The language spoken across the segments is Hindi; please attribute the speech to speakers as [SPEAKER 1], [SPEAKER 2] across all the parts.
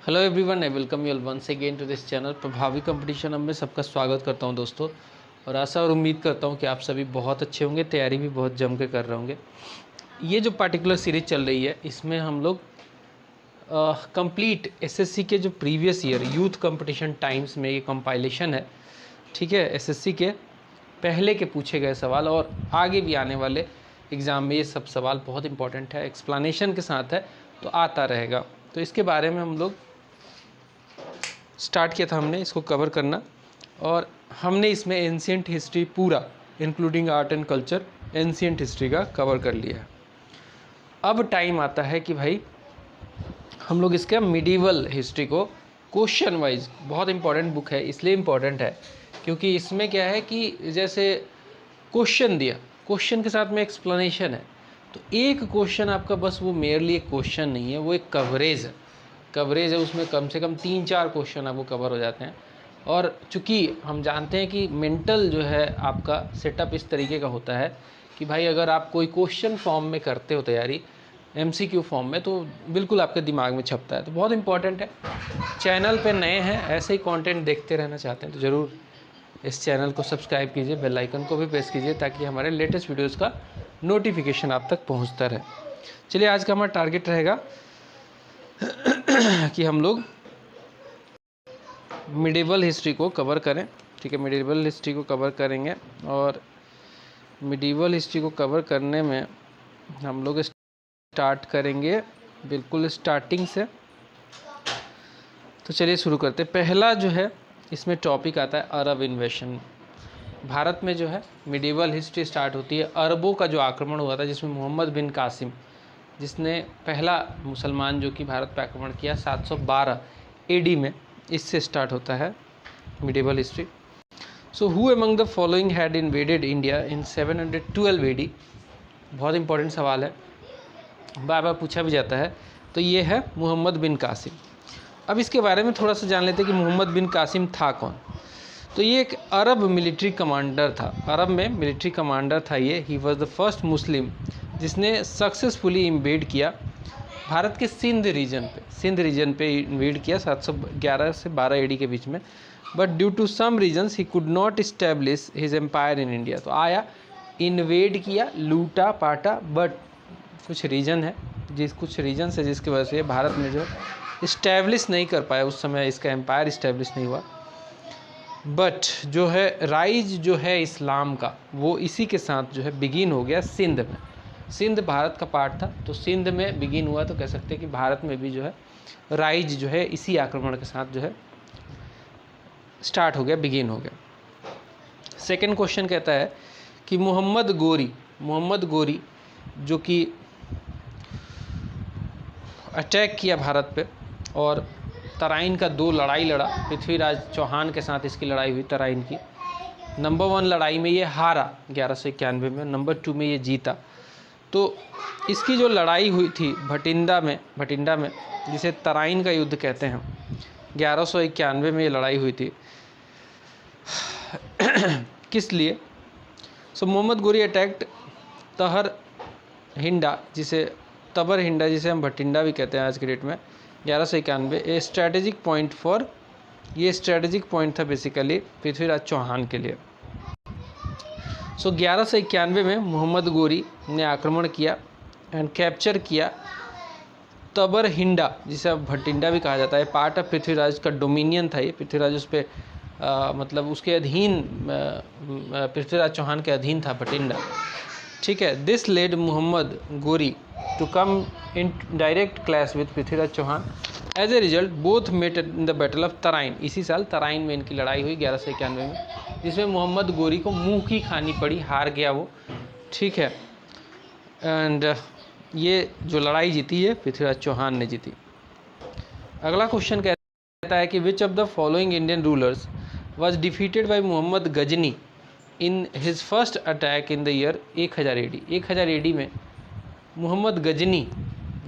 [SPEAKER 1] Hello everyone, I welcome you all once again to this channel Prabhavi competition. अब मैं सबका स्वागत करता हूं दोस्तों, और आशा और उम्मीद करता हूं कि आप सभी बहुत अच्छे होंगे, तैयारी भी बहुत जम के कर रहे होंगे। ये जो पार्टिकुलर सीरीज चल रही है, इसमें हम लोग कंप्लीट एसएससी के जो previous year youth competition times में ये कंपाइलेशन है, ठीक है। एसएससी के पहले के पूछे गए सवाल और आगे भी आने वाले एग्ज़ाम में ये सब सवाल बहुत इंपॉर्टेंट है, एक्सप्लेनेशन के साथ है, तो आता रहेगा। तो इसके बारे में हम लोग स्टार्ट किया था, हमने इसको कवर करना, और हमने इसमें एंशिएंट हिस्ट्री पूरा including art and culture ancient history का कवर कर लिया है। अब टाइम आता है कि भाई हम लोग इसका मिडीवल हिस्ट्री को क्वेश्चन वाइज, बहुत इंपॉर्टेंट बुक है, इसलिए इम्पॉर्टेंट है क्योंकि इसमें क्या है कि जैसे क्वेश्चन दिया, क्वेश्चन के साथ में एक्सप्लेनेशन है, तो एक क्वेश्चन आपका बस वो मेयरली एक क्वेश्चन नहीं है, वो एक कवरेज है। उसमें कम से कम 3-4 क्वेश्चन आपको कवर हो जाते हैं। और चूँकि हम जानते हैं कि मेंटल जो है आपका सेटअप इस तरीके का होता है कि भाई अगर आप कोई क्वेश्चन फॉर्म में करते हो तैयारी एमसीक्यू फॉर्म में, तो बिल्कुल आपके दिमाग में छपता है, तो बहुत इंपॉर्टेंट है। चैनल पे नए हैं, ऐसे ही कंटेंट देखते रहना चाहते हैं तो ज़रूर इस चैनल को सब्सक्राइब कीजिए, बेल आइकन को भी प्रेस कीजिए ताकि हमारे लेटेस्ट वीडियोस का नोटिफिकेशन आप तक पहुंचता रहे। चलिए, आज का हमारा टारगेट रहेगा कि हम लोग मिडिवल हिस्ट्री को कवर करें, ठीक है। मिडिवल हिस्ट्री को कवर करेंगे, और मिडिवल हिस्ट्री को कवर करने में हम लोग स्टार्ट करेंगे बिल्कुल स्टार्टिंग से। तो चलिए शुरू करते हैं। पहला जो है इसमें टॉपिक आता है अरब इन्वेशन। भारत में जो है मिडिवल हिस्ट्री स्टार्ट होती है, अरबों का जो आक्रमण हुआ था, जिसमें मोहम्मद बिन कासिम, जिसने पहला मुसलमान जो कि भारत पर आक्रमण किया 712 एडी में, इससे स्टार्ट होता है medieval history. So who among the following had invaded India in 712 AD. बहुत इंपॉर्टेंट सवाल है, बार बार पूछा भी जाता है। तो ये है मोहम्मद बिन कासिम। अब इसके बारे में थोड़ा सा जान लेते हैं कि मोहम्मद बिन कासिम था कौन। तो ये एक अरब मिलिट्री कमांडर था, अरब में मिलिट्री कमांडर था ये। ही वॉज द फर्स्ट मुस्लिम जिसने सक्सेसफुली इन्वेड किया भारत के सिंध रीजन पे इन्वेड किया 711 से 12 एडी के बीच में। But due to some reasons he could not establish his empire in India. तो आया, इन्वेड किया, लूटा पाटा, बट कुछ रीजन है, कुछ रीजन है जिसकी वजह से भारत में जो इस्टेब्लिश नहीं कर पाया, उस समय इसका एम्पायर इस्टेब्लिश नहीं हुआ। बट जो है राइज जो है इस्लाम का, वो इसी के साथ जो है बिगिन हो गया सिंध में। सिंध भारत का पार्ट था, तो सिंध में बिगिन हुआ, तो कह सकते हैं कि भारत में भी जो है राइज जो है इसी आक्रमण के साथ जो है स्टार्ट हो गया, बिगिन हो गया। सेकंड क्वेश्चन कहता है कि मोहम्मद गोरी जो कि अटैक किया भारत पे और तराइन का 2 लड़ाई लड़ा, पृथ्वीराज चौहान के साथ इसकी लड़ाई हुई तराइन की। नंबर 1 लड़ाई में ये हारा 1191 में, नंबर 2 में ये जीता। तो इसकी जो लड़ाई हुई थी भटिंडा में, जिसे तराइन का युद्ध कहते हैं, 1191 में ये लड़ाई हुई थी। किस लिए? सो मोहम्मद गोरी अटैक्ड तबर हिंडा, जिसे हम भटिंडा भी कहते हैं आज की डेट में, 1191। ये स्ट्रैटेजिक पॉइंट था बेसिकली पृथ्वीराज चौहान के लिए। सो 1191 में मोहम्मद गोरी ने आक्रमण किया एंड कैप्चर किया तबर हिंडा, जिसे अब भटिंडा भी कहा जाता है। पार्ट ऑफ पृथ्वीराज का डोमिनियन था ये, पृथ्वीराज उस पर मतलब उसके अधीन, पृथ्वीराज चौहान के अधीन था भटिंडा, ठीक है। This led Mohammad Ghori to come in direct clash with Prithviraj Chauhan. As a result both met in the battle of Tarain. इसी साल तराइन में इनकी लड़ाई हुई 1191 में, जिसमें मोहम्मद गोरी को मुंह की खानी पड़ी, हार गया वो, ठीक है। एंड ये जो लड़ाई जीती है पृथ्वीराज चौहान ने जीती। अगला क्वेश्चन कहता है कि which of the following Indian rulers was defeated by Mohammad Ghazni in his first attack in the year 1000 AD. 1000 AD में मोहम्मद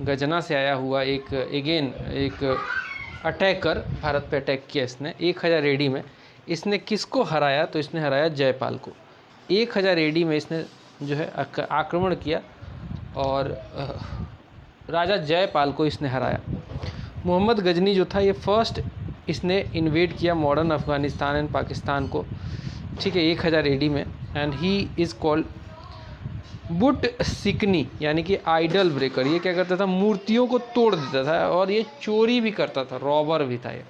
[SPEAKER 1] गजना से आया हुआ एक अटैकर भारत पे अटैक किया इसने 1000 एडी में। इसने किसको हराया? तो इसने हराया जयपाल को। 1000 एडी में इसने जो है आक्रमण किया और राजा जयपाल को इसने हराया। मोहम्मद गजनी जो था ये फर्स्ट इसने इन्वेड किया मॉडर्न अफ़गानिस्तान एंड पाकिस्तान को, ठीक है, 1000 AD में। एंड ही इज़ कॉल्ड बुट सिकनी, यानी कि आइडल ब्रेकर। ये क्या करता था, मूर्तियों को तोड़ देता था और ये चोरी भी करता था, रॉबर भी था, ये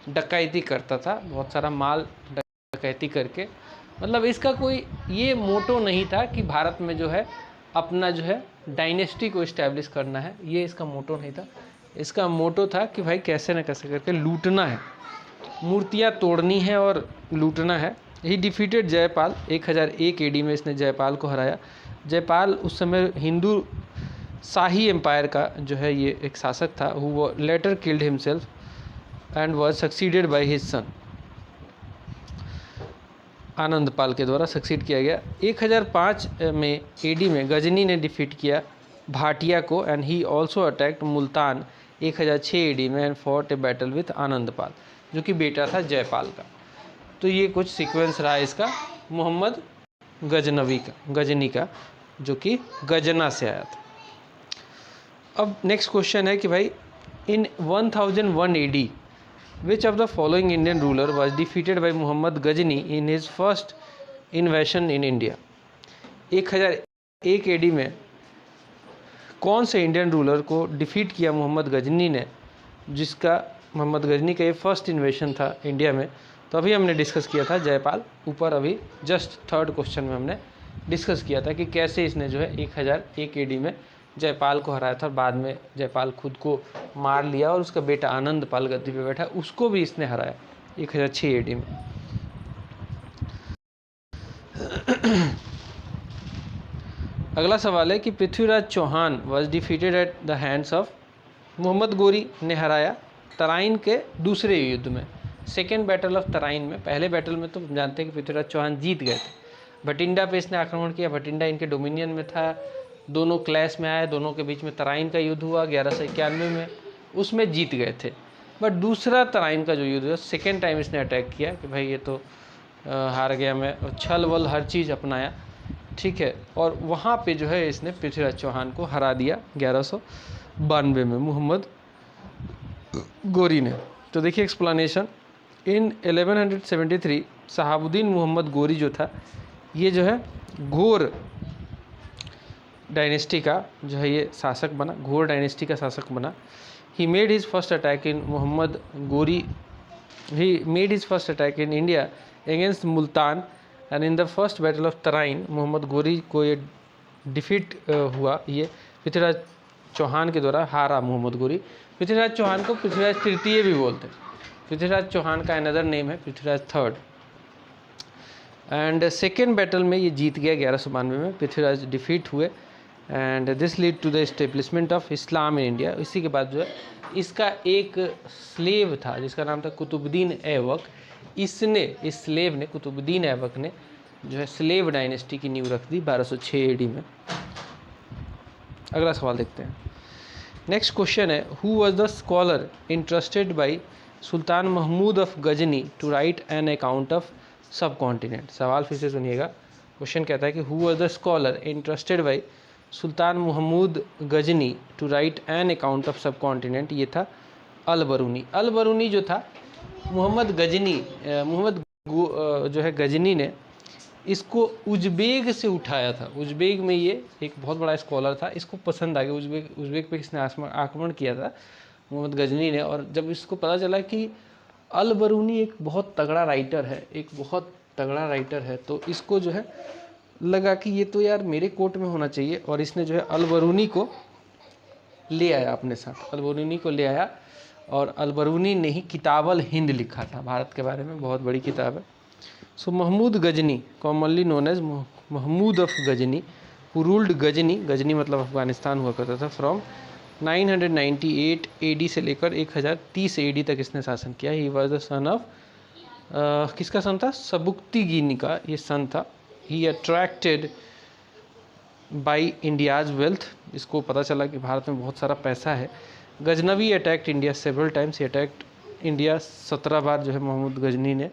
[SPEAKER 1] डकैती करता था, बहुत सारा माल डकैती करके। मतलब इसका कोई ये मोटो नहीं था कि भारत में जो है अपना जो है डायनेस्टी को इस्टेब्लिश करना है, ये इसका मोटो नहीं था। इसका मोटो था कि भाई कैसे न कैसे करके लूटना है, मूर्तियाँ तोड़नी है और लूटना है। ही डिफीटेड जयपाल, 1001 AD में इसने जयपाल को हराया। जयपाल उस समय हिंदू शाही एम्पायर का जो है ये एक शासक था, who letter killed himself and was succeeded by his son. Anandpal के द्वारा सक्सीड किया गया। 1005 में AD में गजनी ने डिफीट किया भाटिया को and he also attacked Multan 1006 AD में and fought a battle with Anandpal, जो कि बेटा था जयपाल का। तो ये कुछ सीक्वेंस रहा इसका मोहम्मद गजनी का, जो कि गजना से आया था। अब नेक्स्ट क्वेश्चन है कि भाई इन 1001 AD which of the following Indian ruler was defeated by Muhammad Ghazani in his first invasion in India? 1001 AD में कौन से इंडियन रूलर को डिफीट किया मोहम्मद गजनी ने, जिसका मोहम्मद गजनी का ये फर्स्ट इन्वेशन था इंडिया में? तो अभी हमने डिस्कस किया था जयपाल, ऊपर अभी जस्ट थर्ड क्वेश्चन में हमने डिस्कस किया था कि कैसे इसने जो है 1001 AD में जयपाल को हराया था और बाद में जयपाल खुद को मार लिया और उसका बेटा आनंदपाल गद्दी पे बैठा, उसको भी इसने हराया 1006 AD में। अगला सवाल है कि Prithviraj Chauhan was defeated at the hands of, Mohammad Ghori ने हराया तराइन के दूसरे युद्ध में, सेकेंड बैटल ऑफ तराइन में। पहले बैटल में तो जानते हैं कि पृथ्वीराज चौहान जीत गए थे, भटिंडा पे इसने आक्रमण किया, भटिंडा इनके डोमिनियन में था, दोनों क्लैश में आए, दोनों के बीच में तराइन का युद्ध हुआ 1191 में, उसमें जीत गए थे। बट दूसरा तराइन का जो युद्ध है, सेकेंड टाइम इसने अटैक किया कि भाई ये तो हार गया मैं, छल वल हर चीज़ अपनाया, ठीक है, और वहाँ पे जो है इसने पृथ्वीराज चौहान को हरा दिया 1192 में मोहम्मद गोरी ने। तो देखिए एक्सप्लेनेशन, इन 1173 शहाबुद्दीन मोहम्मद गोरी जो था ये जो है घोर डायनेस्टी का जो है ये शासक बना, घोर डायनेस्टी का शासक बना। He made his first attack in Mohammad Ghori he made his first attack in India against Multan and in the first battle of Tarain Mohammad Ghori को ये डिफीट हुआ, ये पृथ्वीराज चौहान के द्वारा हारा मोहम्मद गोरी। पृथ्वीराज चौहान को पृथ्वीराज तृतीय भी बोलते हैं, पृथ्वीराज चौहान का अनदर नेम है Prithviraj third. And second battle में ये जीत गया 1192 में, पृथ्वीराज डिफीट हुए and this lead to the establishment of Islam in India. इसी के बाद जो है इसका एक स्लेव था जिसका नाम था कुतुबुद्दीन ऐबक, इसने इस स्लेव ने कुतुबुद्दीन ऐबक ने जो है स्लेव डायनेस्टी की नींव रख दी 1206 AD में। अगला सवाल देखते हैं। नेक्स्ट क्वेश्चन है, who was the scholar interested by sultan Mahmud of Ghazni to write an account of subcontinent? सवाल फिर से सुनिएगा। क्वेश्चन कहता है कि who was the scholar interested by sultan Mahmud Ghazni to write an account of subcontinent? ये था अल बरूनी। अल बरूनी जो था मोहम्मद जो है गजनी ने इसको उज़्बेक से उठाया था। उज़्बेक में ये एक बहुत बड़ा स्कॉलर था, इसको पसंद आ गया, उज़्बेक पे इसने आक्रमण किया था मोहम्मद गजनी ने। और जब इसको पता चला कि अल बरूनी एक बहुत तगड़ा राइटर है, एक बहुत तगड़ा राइटर है, तो इसको जो है लगा कि ये तो यार मेरे कोर्ट में होना चाहिए, और इसने जो है अल बरूनी को ले आया अपने साथ। अल बरूनी को ले आया और अल बरूनी ने ही किताब-अल हिंद लिखा था, भारत के बारे में बहुत बड़ी किताब है। So Mahmud Ghazni, commonly known as Mahmud of Ghazni, who ruled Ghazni, Ghazni मतलब अफगानिस्तान हुआ करता था, फ्रॉम 998 AD से लेकर 1030 AD तक इसने शासन किया। He was the son of किसका सन था? सबुक्तिगिनी का ये सन था। ही अट्रैक्टेड बाई इंडियाज़ वेल्थ, इसको पता चला कि भारत में बहुत सारा पैसा है। Ghaznavi attacked India several times, he attacked India 17 बार जो है मोहम्मद गजनी ने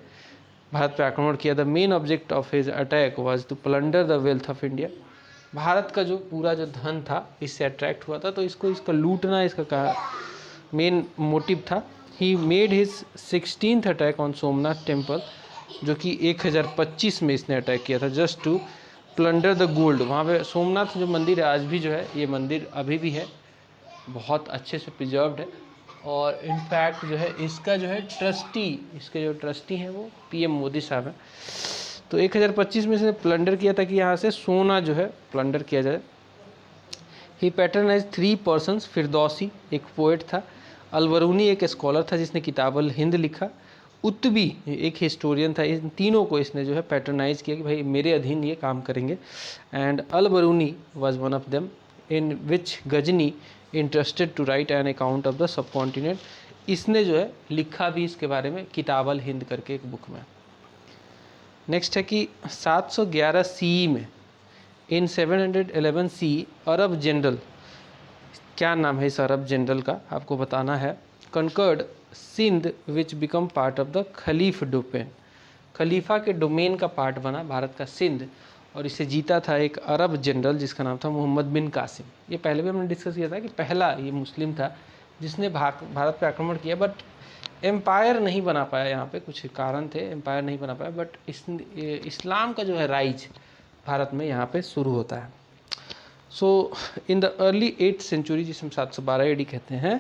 [SPEAKER 1] भारत पर आक्रमण किया। The main object of his attack was to plunder the wealth of India. Bharat का जो पूरा जो धन था इससे अट्रैक्ट हुआ था, तो इसको इसका लूटना, इसका मेन मोटिव था। He made his 16th attack on Somnath temple, जो कि 1025 में इसने अटैक किया था, just to plunder the gold. वहाँ पे सोमनाथ जो मंदिर है आज भी जो है, ये मंदिर अभी भी है, बहुत अच्छे से प्रिजर्व्ड है। और इनफैक्ट जो है इसका जो है ट्रस्टी, इसके जो ट्रस्टी हैं वो पीएम मोदी साहब हैं। तो 1025 में इसने प्लंडर किया था कि यहाँ से सोना जो है प्लंडर किया जाए। ही पैटर्नाइज 3 पर्सन्स, फिरदौसी एक पोएट था, अलबरूनी एक स्कॉलर था जिसने किताब अल हिंद लिखा, उत्बी एक हिस्टोरियन था। इन तीनों को इसने जो है पैटर्नाइज किया कि भाई मेरे अधीन ये काम करेंगे। And Alberuni was one of them, in which Ghazni interested to write an account of the subcontinent. इसने जो है लिखा भी इसके बारे में, किताब अल हिंद करके एक बुक में। नेक्स्ट है कि 711 सी में, इन 711 सी, अरब जनरल, क्या नाम है इस अरब जनरल का आपको बताना है, conquered Sindh which became part of the खलीफ domain. खलीफा के डोमेन का पार्ट बना भारत का सिंध, और इसे जीता था एक अरब जनरल जिसका नाम था मोहम्मद बिन कासिम। ये पहले भी हमने डिस्कस किया था कि पहला ये मुस्लिम था जिसने भारत पे आक्रमण किया, बट एम्पायर नहीं बना पाया। यहाँ पे कुछ कारण थे, एम्पायर नहीं बना पाया, बट इस्लाम का जो है राइज भारत में यहाँ पे शुरू होता है। So in the early 8th century, जिसे हम 712 एडी कहते हैं,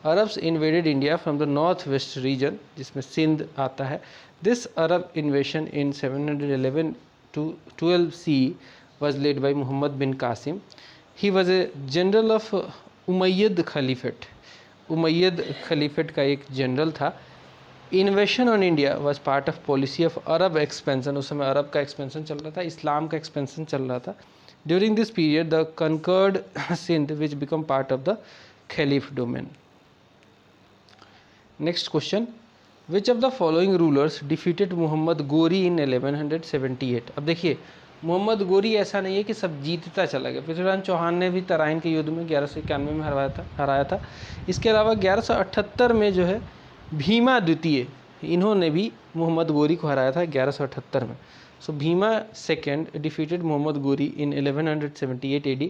[SPEAKER 1] Arabs invaded India from the north west region, जिसमें सिंध आता है। This Arab invasion in 711 to 12 CE was led by Muhammad bin Qasim. He was a general of Umayyad caliphate. Umayyad caliphate का एक जनरल था। इन्वेशन on India was part of policy of Arab expansion. उस समय अरब का एक्सपेंशन चल रहा था, इस्लाम का एक्सपेंशन चल रहा था। During this period the conquered Sindh which became part of the खलीफ domain. Next question, which of the following rulers defeated Mohammad Ghori in 1178। अब देखिए, मोहम्मद गोरी ऐसा नहीं है कि सब जीतता चला गया। पृथ्वीराज चौहान ने भी तराइन के युद्ध में 1191 में हराया था। इसके अलावा 1178 में जो है भीमा द्वितीय, इन्होंने भी मोहम्मद गोरी को हराया था 1178 में। सो Bhima second defeated Mohammad Ghori in 1178 AD।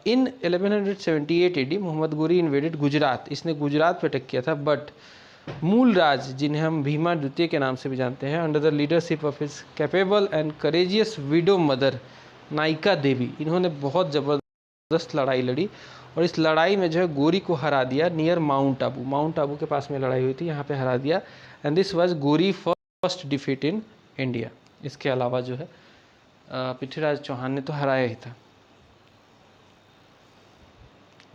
[SPEAKER 1] In 1178 AD Mohammad Ghori invaded Gujarat. इसने गुजरात पर अटैक किया था, बट मूल राज, जिन्हें हम भीमा द्वितीय के नाम से भी जानते हैं, under the leadership of his capable and courageous window mother नायिका देवी, इन्होंने बहुत ज़बरदस्त लड़ाई लड़ी और इस लड़ाई में जो है गोरी को हरा दिया near mount Abu. Mount Abu के पास में लड़ाई हुई थी, यहाँ पे हरा दिया। एंड दिस वाज गोरी फर्स्ट डिफीट इन इंडिया। इसके अलावा जो है पृथ्वीराज चौहान ने तो हराया ही था।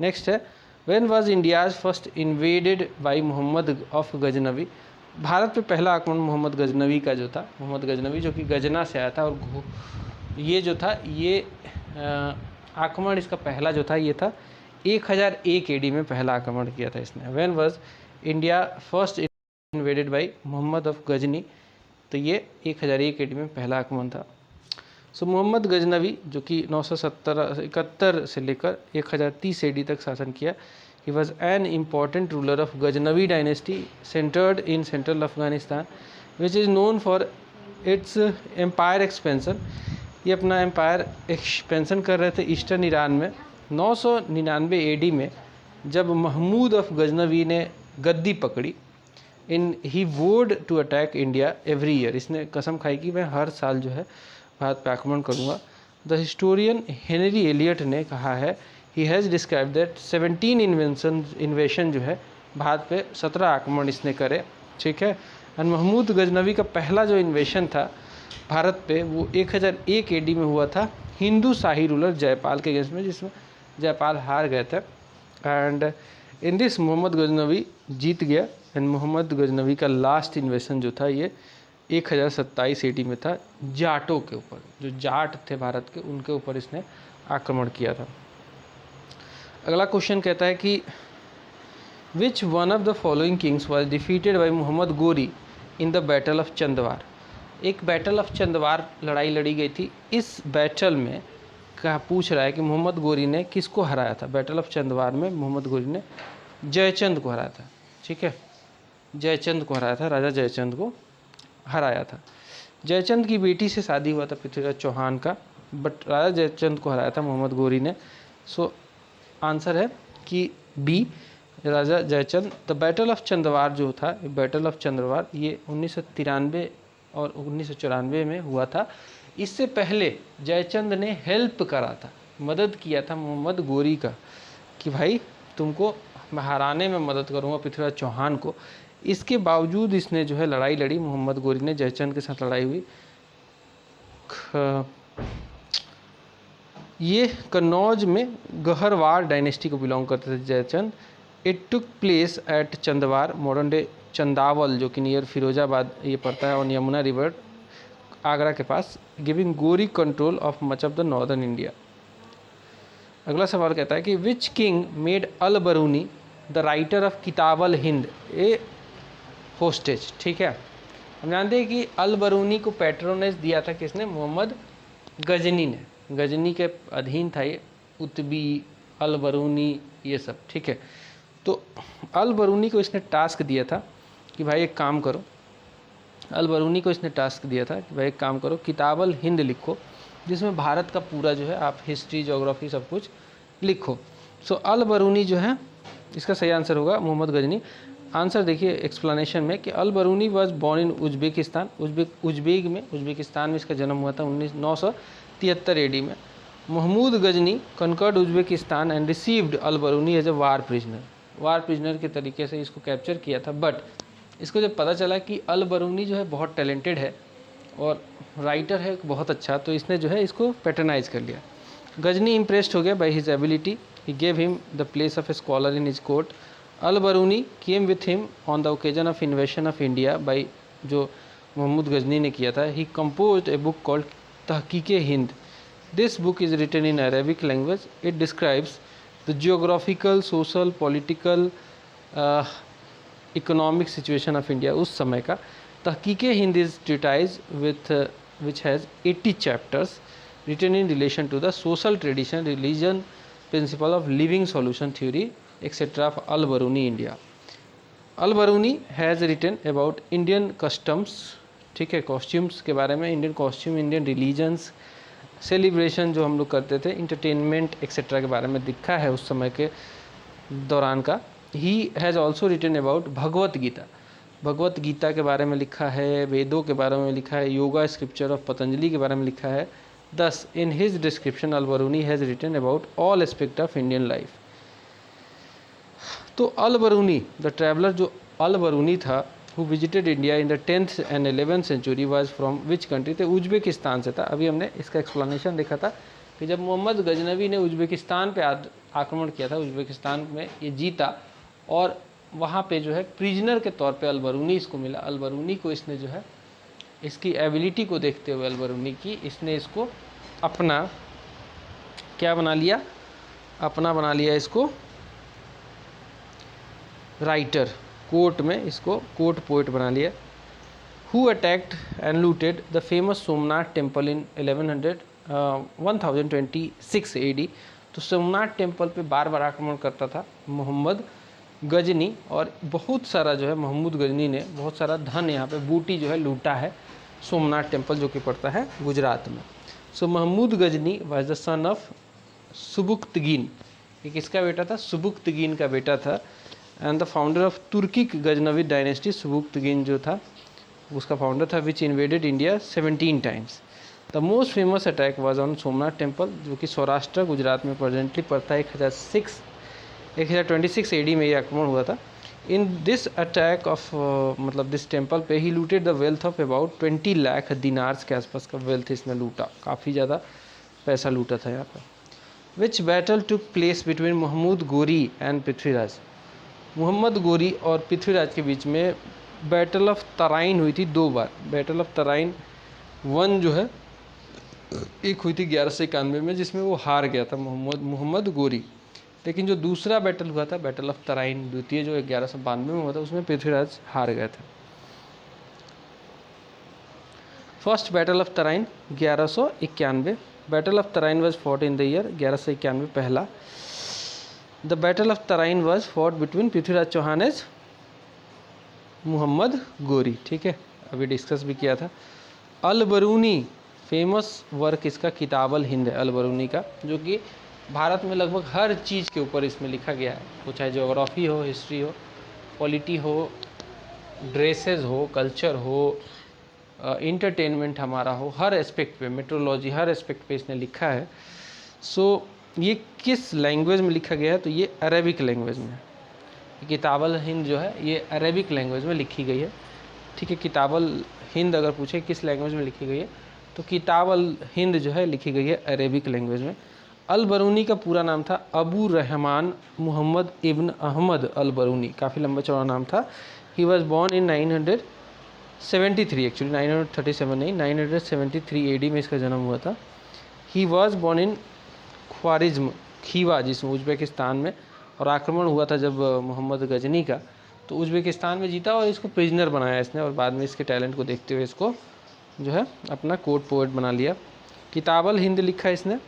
[SPEAKER 1] नेक्स्ट है, when was India's first invaded by Mohammad of Ghaznavi. Bharat पे पहला आक्रमण मोहम्मद गजनवी का जो था, मोहम्मद गजनवी जो कि गजना से आया था, और ये जो था ये आक्रमण इसका पहला जो था ये था 1001 AD में पहला आक्रमण किया था इसने। When was India first invaded by Mohammad of Ghazni, तो ये 1001 AD में पहला आक्रमण था। सो मोहम्मद गजनवी जो कि 971 से लेकर 1030 AD तक शासन किया। He was an important ruler of Ghaznavi dynasty centred in central Afghanistan which is known for its empire expansion. ये अपना एम्पायर एक्सपेंशन कर रहे थे ईस्टर्न ईरान में। 999 AD में जब महमूद ऑफ गजनवी ने गद्दी पकड़ी, इन he vowed to attack India every year. इसने कसम खाई कि मैं हर साल जो है भारत पर आक्रमण करूँगा। द हिस्टोरियन हेनरी एलियट ने कहा है, ही हैज़ डिस्क्राइब दैट 17 इन्वेशन जो है भारत पे 17 आक्रमण इसने करे, ठीक है। एंड महमूद गजनवी का पहला जो इन्वेशन था भारत पे वो 1001 AD में हुआ था हिंदू शाही रूलर जयपाल के अगेंस्ट में, जिसमें जयपाल हार गए थे। And in this Mohammad Ghaznavi जीत गया। एंड मोहम्मद गजनवी का लास्ट इन्वेशन जो था ये 1027 AD में था, जाटों के ऊपर। जो जाट थे भारत के, उनके ऊपर इसने आक्रमण किया था। अगला क्वेश्चन कहता है कि which one of the following kings was defeated by Mohammad Ghori in the battle of Chandwar. एक बैटल ऑफ चंदवार लड़ाई लड़ी गई थी। इस बैटल में क्या पूछ रहा है कि मोहम्मद गोरी ने किसको हराया था। बैटल ऑफ चंदवार में मोहम्मद गोरी ने जयचंद को हराया था, ठीक है। जयचंद को हराया था, राजा जयचंद को हराया था। जयचंद की बेटी से शादी हुआ था पृथ्वीराज चौहान का, बट राजा जयचंद को हराया था मोहम्मद गोरी ने। सो आंसर है कि B, Raja Jaichand. The battle of Chandawar जो था, बैटल ऑफ चंदवार, ये 1993 और 1994 में हुआ था। इससे पहले जयचंद ने हेल्प करा था, मदद किया था मोहम्मद गोरी का, कि भाई तुमको मैं हराने में मदद करूँगा पृथ्वीराज चौहान को। इसके बावजूद इसने जो है लड़ाई लड़ी, मोहम्मद गोरी ने जयचंद के साथ लड़ाई हुई। ये कन्नौज में गहरवार डायनेस्टी को बिलोंग करते थे Jaichand. It took place at Chandawar, modern day Chandawal, जो कि नियर फिरोजाबाद ये पड़ता है, और यमुना रिवर आगरा के पास, giving Ghori control of much of the northern India. अगला सवाल कहता है कि which king made Al Biruni the writer of Kitab ul Hind a hostage. ठीक है, हम जानते हैं कि अल बरूनी को पैट्रोनेज दिया था किसने? मोहम्मद गजनी ने। गजनी के अधीन था ये, उतबी, अल बरूनी, ये सब। ठीक है, तो अल बरूनी को इसने टास्क दिया था कि भाई एक काम करो, अल बरूनी को इसने टास्क दिया था कि भाई एक काम करो, किताबल हिंद लिखो, जिसमें भारत का पूरा जो है आप हिस्ट्री, ज्योग्राफी सब कुछ लिखो। सो अल बरूनी जो है, इसका सही आंसर होगा मोहम्मद गजनी। आंसर देखिए एक्सप्लेनेशन में कि Al Biruni was born in Uzbekistan, Uzbekistan में इसका जन्म हुआ था 973 AD में। Mahmud Ghazni conquered Uzbekistan and received Al Biruni as a war prisoner के तरीके से इसको कैप्चर किया था। बट इसको जब पता चला कि अल बरूनी जो है बहुत टैलेंटेड है और राइटर है बहुत अच्छा, तो इसने जो है इसको पैटर्नाइज कर लिया। गजनी इम्प्रेस्ड हो गया by his ability, he gave him the place of a scholar in his court. Al Biruni came with him on the occasion of invasion of India by, जो महमूद गजनी ने किया था। He composed a book called Tahqiq e Hind. This book is written in Arabic language. It describes the geographical, social, political, economic situation of India उस समय का। Tahqiq e Hind is treatise with which has 80 chapters written in relation to the social tradition, religion, principle of living solution theory, etc. of Al-Biruni, India. Al-Biruni has written about Indian customs, ठीक है, कॉस्ट्यूम्स के बारे में, Indian costume, Indian religions, celebration जो हम लोग करते थे, इंटरटेनमेंट एक्सेट्रा के बारे में लिखा है उस समय के दौरान का। He has also written about Bhagavad Gita, Bhagavad Gita के बारे में लिखा है, वेदों के बारे में लिखा है, योगा स्क्रिप्चर ऑफ पतंजलि के बारे में लिखा है। Thus, in his description, Al-Biruni has written about all aspects of Indian life. तो अल-बरूनी, द ट्रैवलर जो अल-बरूनी था, who visited India in the 10th and 11th century, was from which country? थे उज्बेकिस्तान से था। अभी हमने इसका एक्सप्लेनेशन देखा था कि जब मोहम्मद गजनवी ने उज्बेकिस्तान पे आक्रमण किया था, उज्बेकिस्तान में ये जीता और वहाँ पे जो है प्रिजनर के तौर पे अल-बरूनी इसको मिला। अल-बरूनी को इसने जो है, इसकी एबिलिटी को देखते हुए अल-बरूनी की, इसने इसको अपना क्या बना लिया, अपना बना लिया इसको राइटर, कोर्ट में इसको कोर्ट पोएट बना लिया। Who attacked and looted the famous Somnath temple in 1026 AD। तो सोमनाथ टेम्पल पे बार बार आक्रमण करता था मोहम्मद गजनी, और बहुत सारा जो है महमूद गजनी ने बहुत सारा धन यहाँ पे बूटी जो है लूटा है सोमनाथ टेम्पल, जो कि पड़ता है गुजरात में। So Mahmud Ghazni was the son of Sabuktigin, ये किसका बेटा था? सुबुक्तगीन का बेटा था। And the founder of Turkic Ghaznavi dynasty, Sabuktigin जो था उसका फाउंडर था, which invaded India 17 times. The most famous attack was on Somnath temple, जो कि सौराष्ट्र गुजरात में प्रेजेंटली पड़ता है। 1026 AD में ये आक्रमण हुआ था। इन दिस अटैक ऑफ मतलब दिस टेम्पल पे he looted the wealth of about 20 lakh dinars के आसपास का वेल्थ इसने लूटा, काफ़ी ज़्यादा पैसा लूटा था यहाँ पर। Which battle took place between Mahmud Ghori and Prithviraj. Mohammad Ghori और पृथ्वीराज के बीच में बैटल ऑफ तराइन हुई थी 2 बार। बैटल ऑफ तराइन 1 जो है एक हुई थी 1191 में, जिसमें वो हार गया था मोहम्मद गोरी। लेकिन जो दूसरा बैटल हुआ था, बैटल ऑफ तराइन द्वितीय, जो 1192 में हुआ था, उसमें पृथ्वीराज हार गया था। First battle of Tarain 1191, battle of Tarain was fought in the year 1191 पहला। The battle of Tarain was fought between Prithviraj Chauhan as Mohammad Ghori, ठीक है, अभी डिस्कस भी किया था। अल-बरूनी फेमस वर्क इसका किताबल हिंद है, अल-बरूनी का, जो कि भारत में लगभग हर चीज़ के ऊपर इसमें लिखा गया है, वो चाहे ज्योग्राफी हो, हिस्ट्री हो, पॉलिटी हो, ड्रेसेस हो, कल्चर हो, इंटरटेनमेंट हमारा हो, हर एस्पेक्ट पे, मेट्रोलॉजी, हर एस्पेक्ट पे इसने लिखा है। सो ये किस लैंग्वेज में लिखा गया है? तो ये अरेबिक लैंग्वेज में। किताबुल हिंद जो है ये अरेबिक लैंग्वेज में लिखी गई है। ठीक है, किताबुल हिंद अगर पूछे किस लैंग्वेज में लिखी गई है, तो किताबुल हिंद जो है लिखी गई है अरेबिक लैंग्वेज में। अल बरूनी का पूरा नाम था अबू रहमान मोहम्मद इब्न अहमद अल बरूनी, काफ़ी लंबा चौड़ा नाम था। He was born in 973, actually 937 नहीं, 973 AD में इसका जन्म हुआ था। He was born in Khwarizm, Khiva, जिसमें उज़्बेकिस्तान में, और आक्रमण हुआ था जब मोहम्मद गजनी का, तो उज़्बेकिस्तान में जीता और इसको प्रिजनर बनाया इसने, और बाद में इसके टैलेंट को देखते हुए इसको जो है अपना कोर्ट पोएट बना लिया। किताबुल हिंद लिखा इसने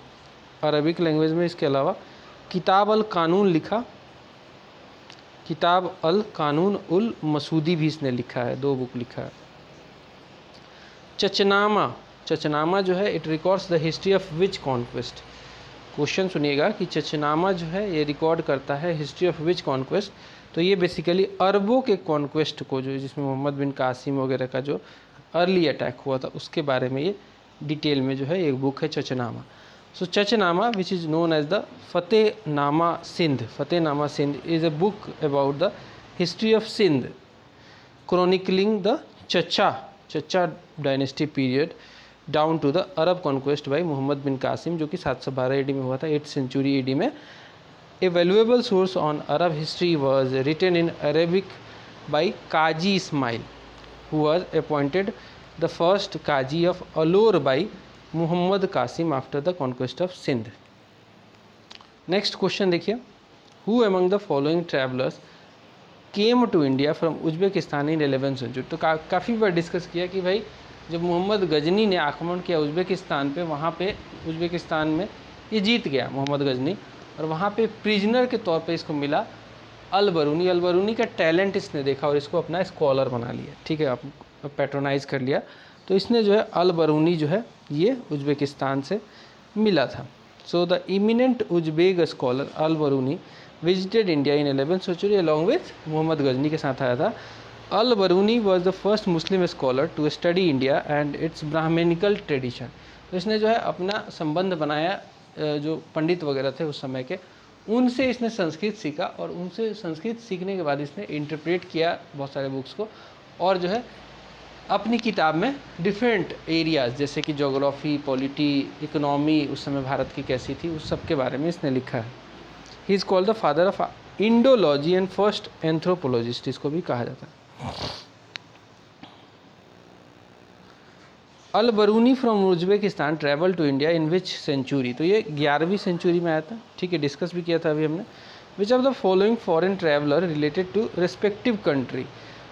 [SPEAKER 1] अरबिक लैंग्वेज में। इसके अलावा किताब अल कानून लिखा, किताब अल कानून उल मसूदी भी इसने लिखा है, 2 बुक लिखा है। चचनामा, चचनामा जो है it records the history of which conquest. Question सुनिएगा कि चचनामा जो है ये रिकॉर्ड करता है हिस्ट्री ऑफ विच कॉन्क्वेस्ट, तो ये बेसिकली अरबों के कॉन्क्वेस्ट को, जो जिसमें मोहम्मद बिन कासिम वगैरह का जो अर्ली अटैक हुआ था उसके बारे में ये डिटेल में जो है एक बुक है Chachnama. So Chachnama which is known as the Fatehnama Sindh, Fatehnama Sindh is a book about the history of Sindh chronicling the Chacha dynasty period down to the Arab conquest by Mohammad bin Qasim, जो कि 712 AD में हुआ था, 8th century AD में। A valuable source on Arab history was written in Arabic by Qazi Ismail, who was appointed the first Qazi of Alor by Mohammad Qasim after the conquest of Sindh. Next question देखिए, who among the following travellers came to India from Uzbekistan in 11th century। तो काफ़ी बार डिस्कस किया कि भाई जब मोहम्मद गजनी ने आक्रमण किया उज़्बेकिस्तान पे, वहाँ पे उज़्बेकिस्तान में ये जीत गया मोहम्मद गजनी, और वहाँ पे प्रिजनर के तौर पे इसको मिला अल बरूनी। अल बरूनी का टैलेंट इसने देखा और इसको अपना स्कॉलर बना लिया, ठीक है, आप पैट्रोनाइज कर लिया। तो इसने जो है अल बरूनी जो है ये उज़्बेकिस्तान से मिला था। So the eminent Uzbek scholar Al Biruni visited India in 11th century along with Mohammad Ghazni के साथ आया था। Al Biruni was the first Muslim scholar to study India and its Brahmanical tradition. तो इसने जो है अपना संबंध बनाया, जो पंडित वगैरह थे उस समय के, उनसे इसने संस्कृत सीखा, और उनसे संस्कृत सीखने के बाद इसने इंटरप्रेट किया बहुत सारे बुक्स को, और जो है अपनी किताब में डिफरेंट एरियाज़ जैसे कि ज्योग्राफी, पॉलिटी, इकोनॉमी उस समय भारत की कैसी थी, उस सब के बारे में इसने लिखा है। He is called the father of Indology and first anthropologist, इसको भी कहा जाता है। Al Biruni from Uzbekistan travel to India in which century. तो ये 11वीं सेंचुरी में आया था, ठीक है, डिस्कस भी किया था अभी हमने। Which of the following foreign traveller related to respective country.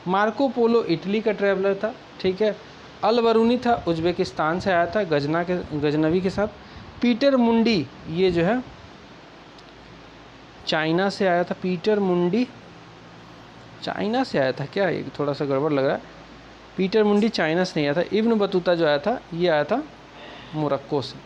[SPEAKER 1] Marco Polo Italy का ट्रैवलर था, ठीक है। अल बरूनी था उज़्बेकिस्तान से आया था गजनवी के साथ। पीटर मुंडी ये जो है चाइना से आया था। पीटर मुंडी चाइना से आया था क्या, ये थोड़ा सा गड़बड़ लग रहा है। पीटर मुंडी चाइना से नहीं आया था। इब्न बतूता जो आया था ये आया था मोरक्को से।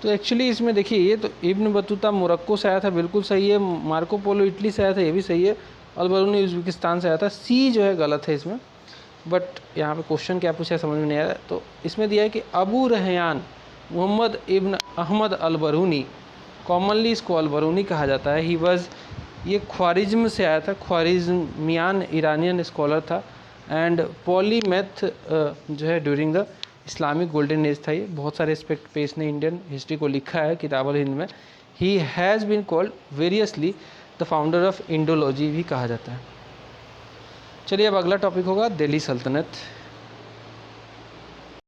[SPEAKER 1] तो एक्चुअली इसमें देखिए, ये तो इब्न बतूता मोरक्को से आया था, बिल्कुल सही है। मार्को पोलो इटली से आया था, ये भी सही है। अल बरूनी उज़्बेकिस्तान से आया था। सी जो है गलत है इसमें, बट यहाँ पे क्वेश्चन क्या पूछा है समझ में नहीं आया। तो इसमें दिया है कि अबू रहयान मोहम्मद इब्न अहमद अल बरूनी, कॉमनली इसको अल बरूनी कहा जाता है। ही वॉज, ये ख्वारिज्म से आया था, ख्वारिज्मियान ईरानियन स्कॉलर था, एंड पॉलीमैथ जो है during the Islamic golden age था। ये बहुत सारे एस्पेक्ट पे इसने इंडियन हिस्ट्री को लिखा है किताबुल हिंद में। He has been called variously the founder of Indology भी कहा जाता है। चलिए अब अगला टॉपिक होगा दिल्ली सल्तनत।